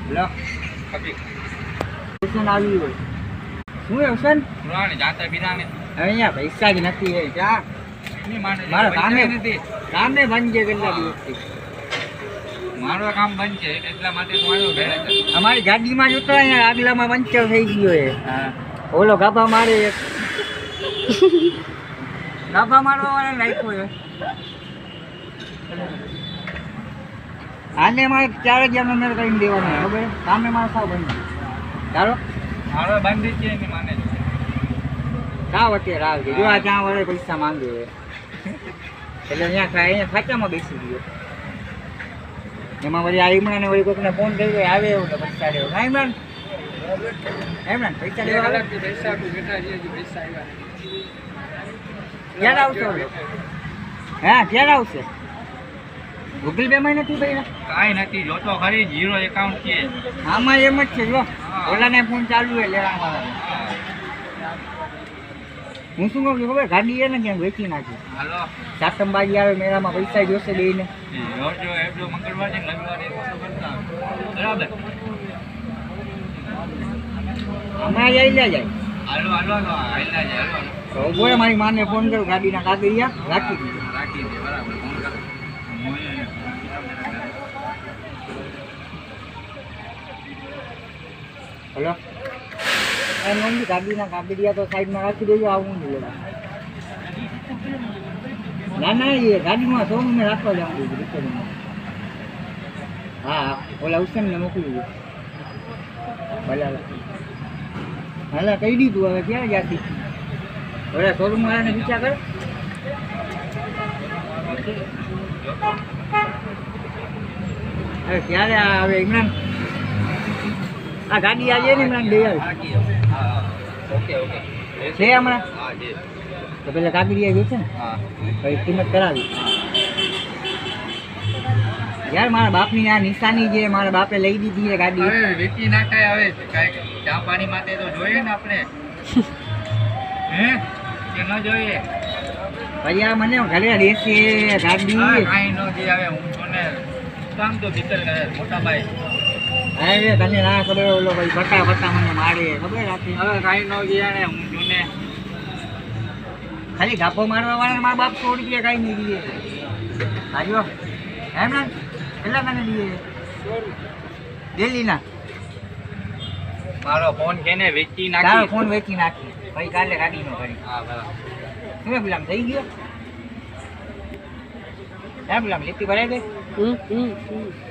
લો tuition આવી હોય શું એવું છે જાતા બિરાને અહીંયા પૈસા જ નથી એ ક્યાં મારા કામે બંધ છે કેટલા દિવસથી મારું કામ બંધ છે એટલા માટે અમારી ગાડીમાં જોતો અહીંયા આગલામાં પંચર થઈ ગયો એ હા ઓલો ગાભા મારે એક ગાભા મારવા વાળા નાખ્યો છે આને મારે 4000 નો મેળ કરીને દેવાનો ખબર કામે મારે સાવ બંધ ચાલો મારો બંધ છે એની માને સાવ અત્યારે આવજો જો આ ત્યાં વડે પૈસા માંગે એટલે અહીંયા ખાચામાં બેસી ગયો એમાં વળી આ ઈમરાને વળી કોઈને ફોન કર્યો આવે એવું તો પૈસા લેવો હા ઈમરાન પૈસા લેવા આવે પૈસા બેઠા છે પૈસા આવ્યા ક્યારે આવશે હા ક્યારે આવશે ગૂગલ પે માં નથી ભાઈ કાંઈ નથી જોતો ખરી 0 એકાઉન્ટ છે આમાં એમ જ છે જો ઓલાને ફોન ચાલુ હે લેવા હું શું કહું ખબર ગાડી એને ક્યાં વેચી નાખી હાલો સાતમબાજી આવે મેળામાં પૈસા જોશે દઈને જો એટલો મંગળવારે રવિવારે બરાબર હમણાં જઈ જાય હાલો તો બોલે મારી માને ફોન કર્યો ગાડીના કાગળિયા રાખી દીધું રાખી દે બરાબર ફોન કર હલો એમ નથી ગાડીના કાગળિયા તો સાઈડમાં રાખી દેજો આવું નહીં લેવા ના એ ગાડીમાં શોરૂમે રાખવા જવાનું રિપેરિંગમાં હા ઓલા હુસેનને મોકલી દીધું ભલે હાલા કહી દીધું હવે ક્યાં જાતી ઓલા શોરૂમ વાળાને પૂછ્યા કર હવે ક્યારે આવે ઇમરાન આ ગાડી આજે ને ઇમરાન લઈ આવી ઓકે છે હમણાં હા જી તો પેલા કાગળિયા જે છે ને હા પછી કિંમત કરાવી યાર મારા બાપની આ નિશાની જે મારા બાપે લઈ દીધી છે ગાડી હવે વેચી નાખાય હવે કાંઈક ચા પાણી માટે તો જોઈએ ને આપણે હે કે ન જોઈએ પછી આ મને ઘરે દેશે ગાડી કાંઈ ન જે આવે હું તને કામ તો ભીતર કરે મોટા ભાઈ અરે તને ના ખબર ઓલો ભાઈ બટા મને મારે ખબર રાતે હવે કાંઈ ન જે આને હું જોને ખાલી ગાપો મારવા વાળા મારા બાપ 100 રૂપિયા કાંઈ નહીં દીએ આજો એમ ના કેટલા તને દીએ દિલ્હીના મારો ફોન કેને વેચી તારો નાખી ફોન વેચી નાખી પછી કાલે ગાડીનો કરી હા બરાબર શું પેલા થઈ ગયો એમ પેલા લેતી ભરાઈ ગઈ